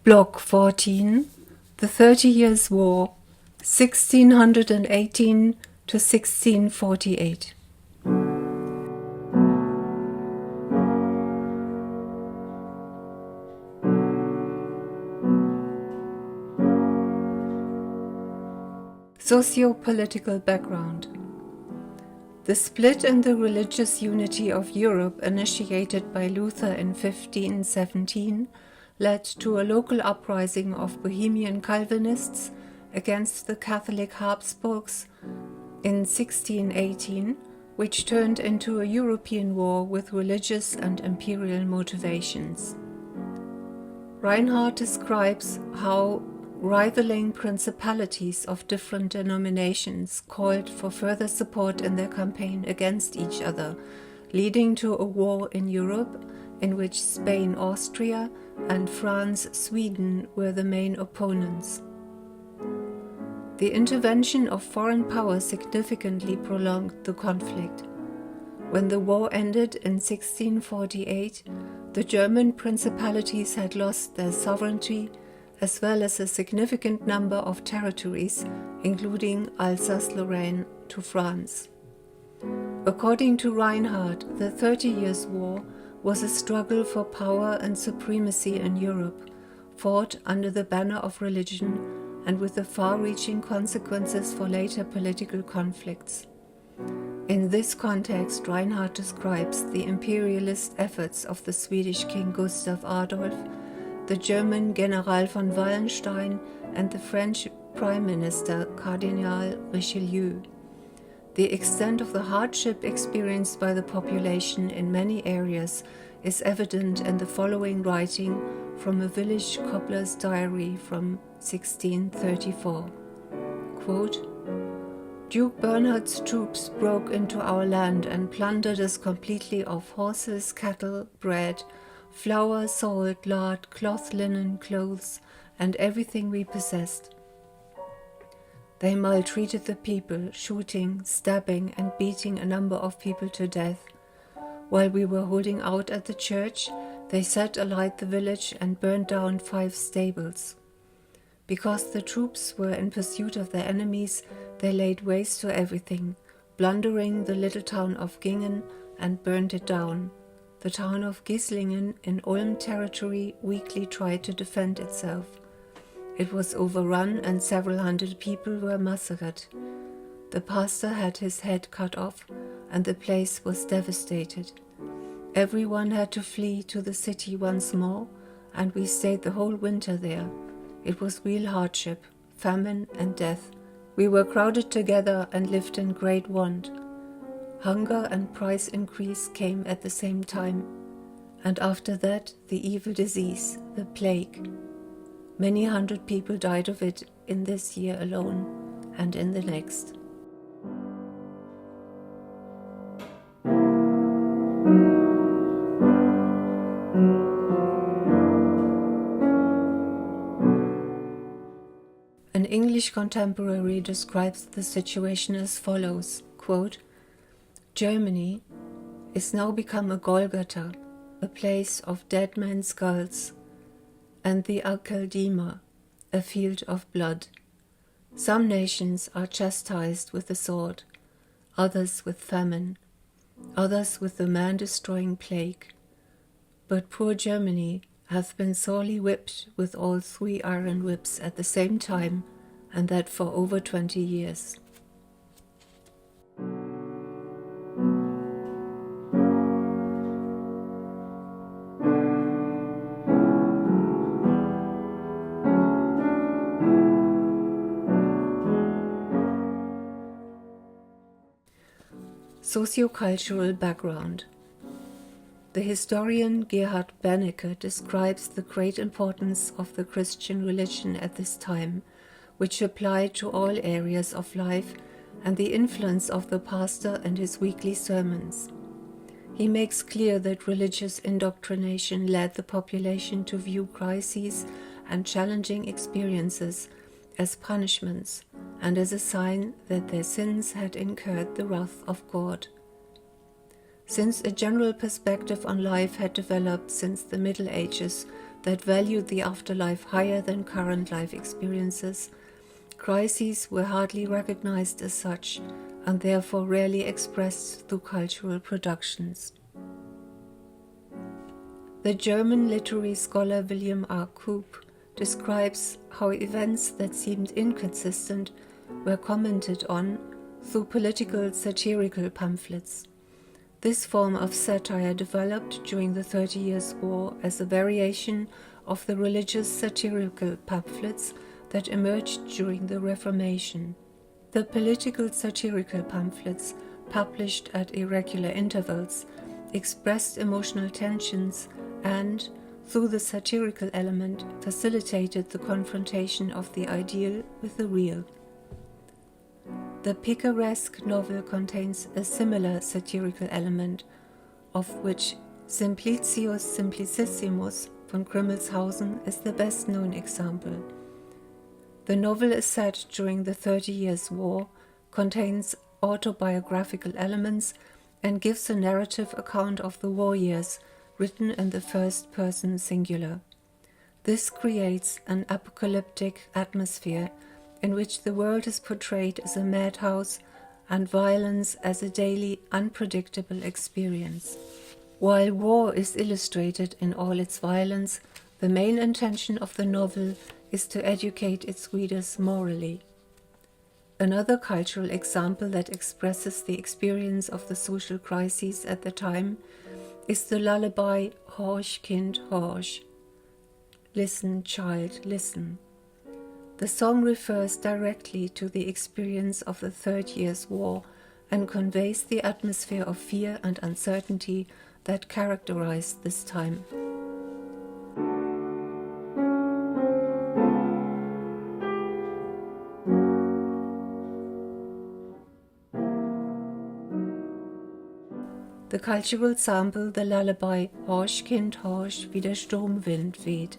Block 14, The 30 Years' War, 1618 to 1648. Socio-political background. The split in the religious unity of Europe initiated by Luther in 1517 led to a local uprising of Bohemian Calvinists against the Catholic Habsburgs in 1618, which turned into a European war with religious and imperial motivations. Reinhardt describes how rivaling principalities of different denominations called for further support in their campaign against each other, leading to a war in Europe in which Spain, Austria, and France, Sweden were the main opponents. The intervention of foreign powers significantly prolonged the conflict. When the war ended in 1648, the German principalities had lost their sovereignty as well as a significant number of territories, including Alsace-Lorraine, to France. According to Reinhardt, the 30 Years' War was a struggle for power and supremacy in Europe, fought under the banner of religion and with the far-reaching consequences for later political conflicts. In this context, Reinhardt describes the imperialist efforts of the Swedish King Gustav Adolf, the German General von Wallenstein, and the French Prime Minister Cardinal Richelieu. The extent of the hardship experienced by the population in many areas is evident in the following writing from a village cobbler's diary from 1634. Quote, Duke Bernhard's troops broke into our land and plundered us completely of horses, cattle, bread, flour, salt, lard, cloth, linen, clothes, and everything we possessed. They maltreated the people, shooting, stabbing, and beating a number of people to death. While we were holding out at the church, they set alight the village and burned down 5 stables. Because the troops were in pursuit of their enemies, they laid waste to everything, plundering the little town of Gingen and burned it down. The town of Gislingen in Ulm territory weakly tried to defend itself. It was overrun and several hundred people were massacred. The pastor had his head cut off and the place was devastated. Everyone had to flee to the city once more, and we stayed the whole winter there. It was real hardship, famine and death. We were crowded together and lived in great want. Hunger and price increase came at the same time, and after that the evil disease, the plague. Many hundred people died of it in this year alone and in the next. An English contemporary describes the situation as follows, quote, Germany is now become a Golgotha, a place of dead men's skulls, and the Akeldama, a field of blood. Some nations are chastised with the sword, others with famine, others with the man-destroying plague. But poor Germany hath been sorely whipped with all 3 iron whips at the same time, and that for over 20 years. Socio-cultural background. The historian Gerhard Bernecke describes the great importance of the Christian religion at this time, which applied to all areas of life, and the influence of the pastor and his weekly sermons. He makes clear that religious indoctrination led the population to view crises and challenging experiences as punishments and as a sign that their sins had incurred the wrath of God. Since a general perspective on life had developed since the Middle Ages, that valued the afterlife higher than current life experiences, crises were hardly recognized as such and therefore rarely expressed through cultural productions. The German literary scholar William R. Koop describes how events that seemed inconsistent were commented on through political satirical pamphlets. This form of satire developed during the 30 Years' War as a variation of the religious satirical pamphlets that emerged during the Reformation. The political satirical pamphlets, published at irregular intervals, expressed emotional tensions and, through the satirical element, facilitated the confrontation of the ideal with the real. The picaresque novel contains a similar satirical element, of which Simplicius Simplicissimus von Grimmelshausen is the best-known example. The novel is set during the 30 Years' War, contains autobiographical elements, and gives a narrative account of the war years, written in the first-person singular. This creates an apocalyptic atmosphere in which the world is portrayed as a madhouse and violence as a daily, unpredictable experience. While war is illustrated in all its violence, the main intention of the novel is to educate its readers morally. Another cultural example that expresses the experience of the social crises at the time is the lullaby Horch Kind Horch. Listen, child, listen. The song refers directly to the experience of the 30 Years' War and conveys the atmosphere of fear and uncertainty that characterized this time. The cultural sample, the lullaby Horch Kind Horch, wie der Sturmwind weht.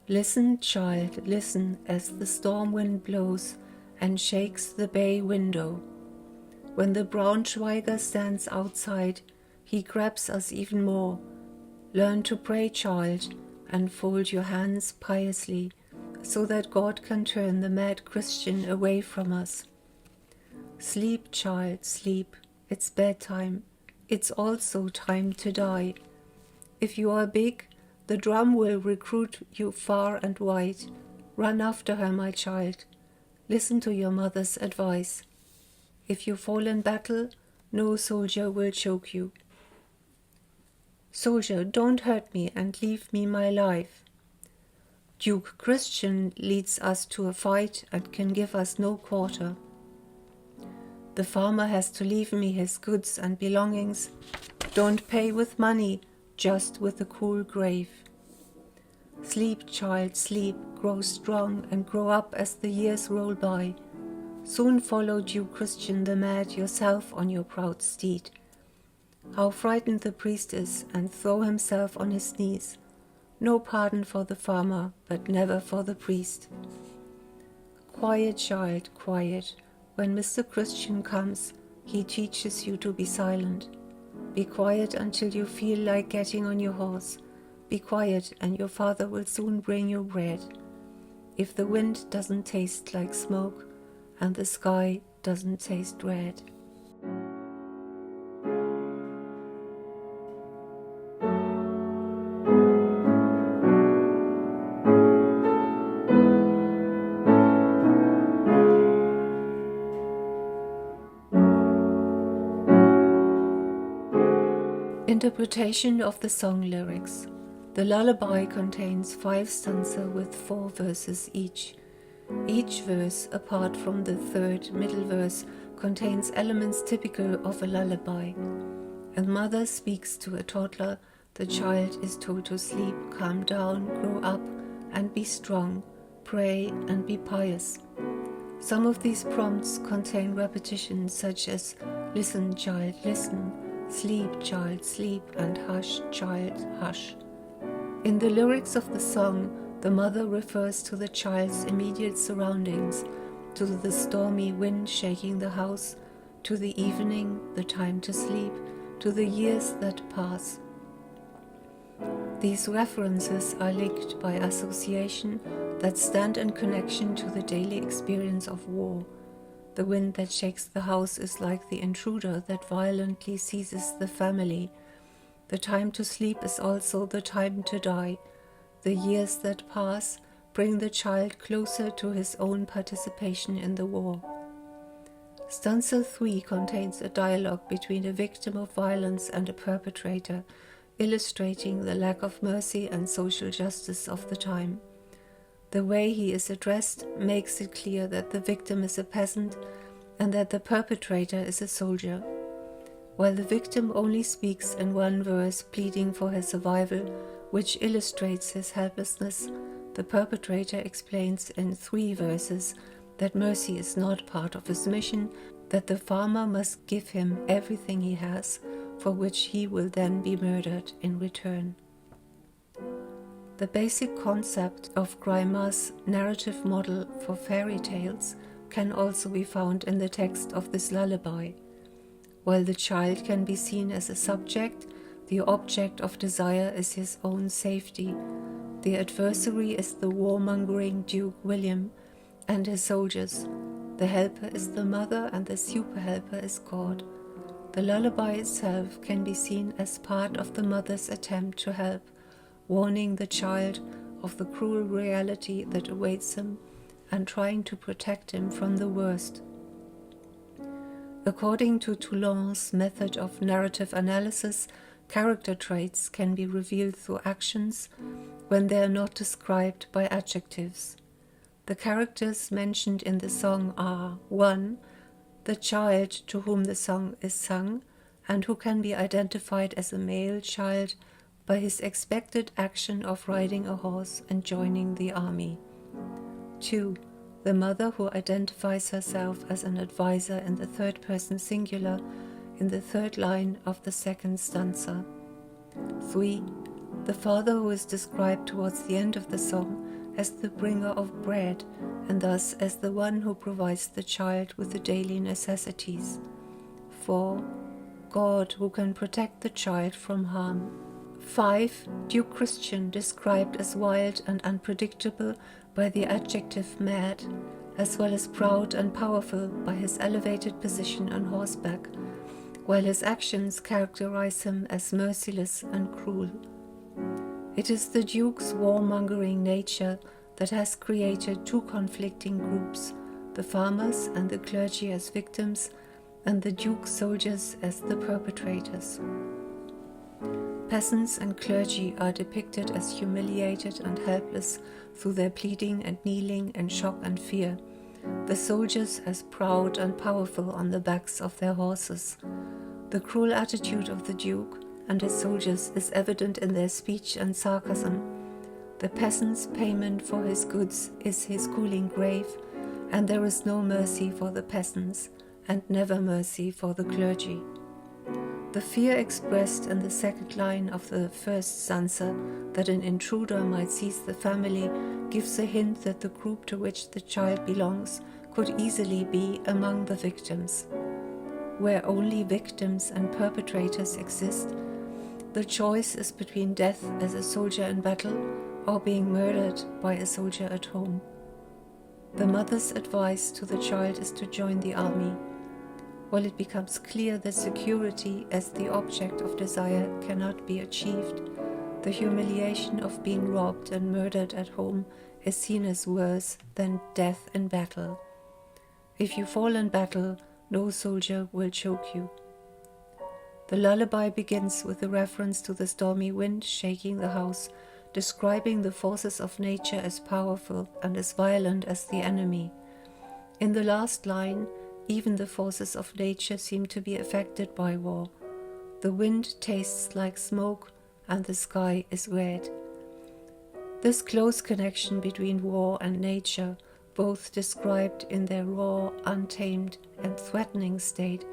Listen, child, listen, as the storm wind blows and shakes the bay window. When the Braunschweiger stands outside, he grabs us even more. Learn to pray, child, and fold your hands piously, so that God can turn the mad Christian away from us. Sleep, child, sleep. It's bedtime. It's also time to die. If you are big, the drum will recruit you far and wide. Run after her, my child. Listen to your mother's advice. If you fall in battle, no soldier will choke you. Soldier, don't hurt me and leave me my life. Duke Christian leads us to a fight and can give us no quarter. The farmer has to leave me his goods and belongings. Don't pay with money, just with a cool grave. Sleep, child, sleep, grow strong and grow up as the years roll by. Soon follow Duke Christian the mad yourself on your proud steed. How frightened the priest is, and throw himself on his knees. No pardon for the farmer, but never for the priest. Quiet, child, quiet. When Mr. Christian comes, he teaches you to be silent. Be quiet until you feel like getting on your horse. Be quiet, and your father will soon bring you bread. If the wind doesn't taste like smoke, and the sky doesn't taste red. Interpretation of the song lyrics. The lullaby contains 5 stanzas with 4 verses each. Each verse, apart from the third middle verse, contains elements typical of a lullaby. A mother speaks to a toddler, the child is told to sleep, calm down, grow up, and be strong, pray and be pious. Some of these prompts contain repetitions such as listen, child, listen, sleep, child, sleep, and hush, child, hush. In the lyrics of the song, the mother refers to the child's immediate surroundings, to the stormy wind shaking the house, to the evening, the time to sleep, to the years that pass. These references are linked by association that stand in connection to the daily experience of war. The wind that shakes the house is like the intruder that violently seizes the family. The time to sleep is also the time to die. The years that pass bring the child closer to his own participation in the war. Stanza 3 contains a dialogue between a victim of violence and a perpetrator, illustrating the lack of mercy and social justice of the time. The way he is addressed makes it clear that the victim is a peasant and that the perpetrator is a soldier. While the victim only speaks in one verse pleading for his survival, which illustrates his helplessness, the perpetrator explains in 3 verses that mercy is not part of his mission, that the farmer must give him everything he has, for which he will then be murdered in return. The basic concept of Greimar's narrative model for fairy tales can also be found in the text of this lullaby. While the child can be seen as a subject, the object of desire is his own safety. The adversary is the warmongering Duke William and his soldiers. The helper is the mother and the super-helper is God. The lullaby itself can be seen as part of the mother's attempt to help, warning the child of the cruel reality that awaits him and trying to protect him from the worst. According to Toulon's method of narrative analysis, character traits can be revealed through actions when they are not described by adjectives. The characters mentioned in the song are 1. The child to whom the song is sung and who can be identified as a male child by his expected action of riding a horse and joining the army. 2. The mother who identifies herself as an advisor in the third person singular in the 3rd line of the 2nd stanza. 3. The father who is described towards the end of the song as the bringer of bread and thus as the one who provides the child with the daily necessities. 4. God who can protect the child from harm. 5. Duke Christian described as wild and unpredictable by the adjective mad, as well as proud and powerful by his elevated position on horseback, while his actions characterize him as merciless and cruel. It is the Duke's warmongering nature that has created 2 conflicting groups, the farmers and the clergy as victims, and the Duke's soldiers as the perpetrators. Peasants and clergy are depicted as humiliated and helpless through their pleading and kneeling in shock and fear, the soldiers as proud and powerful on the backs of their horses. The cruel attitude of the Duke and his soldiers is evident in their speech and sarcasm. The peasant's payment for his goods is his cooling grave, and there is no mercy for the peasants, and never mercy for the clergy. The fear expressed in the 2nd line of the 1st stanza that an intruder might seize the family gives a hint that the group to which the child belongs could easily be among the victims. Where only victims and perpetrators exist, the choice is between death as a soldier in battle or being murdered by a soldier at home. The mother's advice to the child is to join the army. While it becomes clear that security as the object of desire cannot be achieved, the humiliation of being robbed and murdered at home is seen as worse than death in battle. If you fall in battle, no soldier will choke you. The lullaby begins with a reference to the stormy wind shaking the house, describing the forces of nature as powerful and as violent as the enemy. In the last line, even the forces of nature seem to be affected by war. The wind tastes like smoke and the sky is red. This close connection between war and nature, both described in their raw, untamed and threatening state,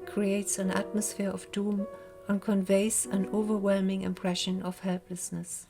creates an atmosphere of doom and conveys an overwhelming impression of helplessness.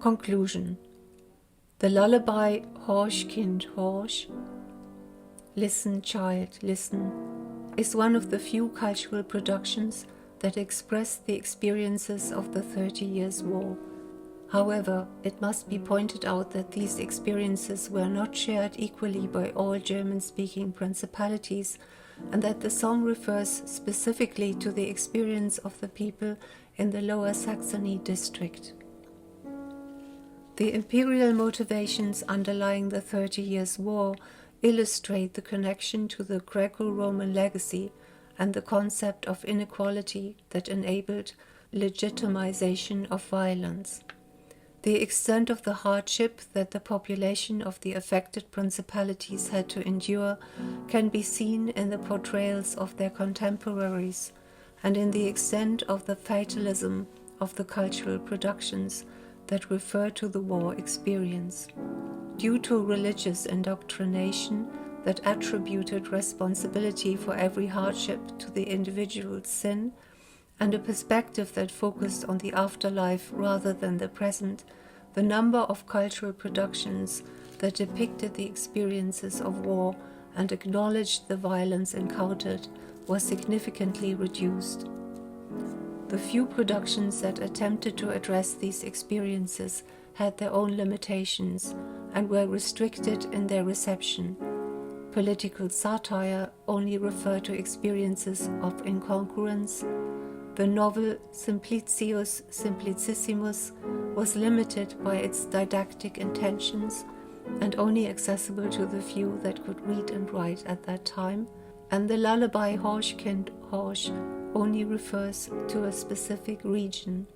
Conclusion. The lullaby Horch Kind Horch, Listen Child, Listen, is one of the few cultural productions that express the experiences of the 30 Years' War. However, it must be pointed out that these experiences were not shared equally by all German-speaking principalities, and that the song refers specifically to the experience of the people in the Lower Saxony district. The imperial motivations underlying the 30 Years' War illustrate the connection to the Greco-Roman legacy and the concept of inequality that enabled legitimization of violence. The extent of the hardship that the population of the affected principalities had to endure can be seen in the portrayals of their contemporaries and in the extent of the fatalism of the cultural productions that refer to the war experience. Due to religious indoctrination that attributed responsibility for every hardship to the individual's sin, and a perspective that focused on the afterlife rather than the present, the number of cultural productions that depicted the experiences of war and acknowledged the violence encountered was significantly reduced. The few productions that attempted to address these experiences had their own limitations and were restricted in their reception. Political satire only referred to experiences of incongruence. The novel Simplicius Simplicissimus was limited by its didactic intentions and only accessible to the few that could read and write at that time, and the lullaby Horch Kind Horch only refers to a specific region.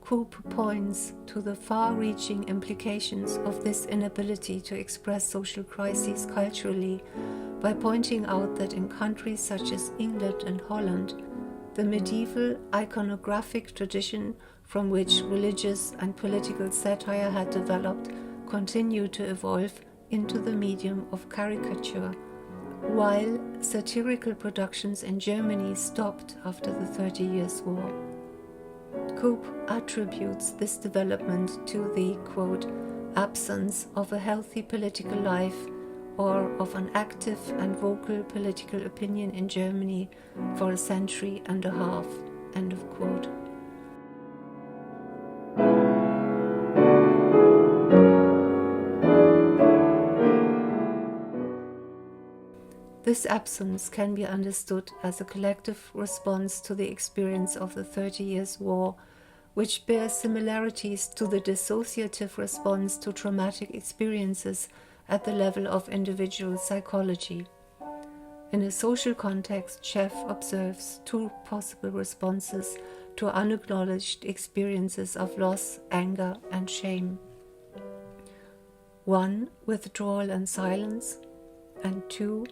Coop points to the far-reaching implications of this inability to express social crises culturally by pointing out that in countries such as England and Holland, the medieval iconographic tradition from which religious and political satire had developed continued to evolve into the medium of caricature, while satirical productions in Germany stopped after the 30 Years' War. Coop attributes this development to the, quote, absence of a healthy political life or of an active and vocal political opinion in Germany for a century and a half, end of quote. This absence can be understood as a collective response to the experience of the 30 Years' War, which bears similarities to the dissociative response to traumatic experiences at the level of individual psychology. In a social context, Sheff observes two possible responses to unacknowledged experiences of loss, anger, and shame. 1. Withdrawal and silence, and 2.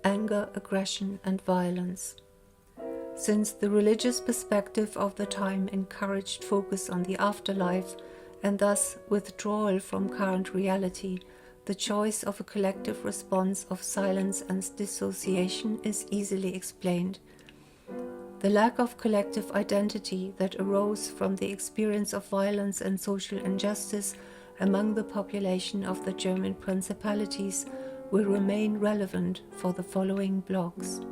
Anger, aggression, and violence. Since the religious perspective of the time encouraged focus on the afterlife and thus withdrawal from current reality, the choice of a collective response of silence and dissociation is easily explained. The lack of collective identity that arose from the experience of violence and social injustice among the population of the German principalities will remain relevant for the following blogs.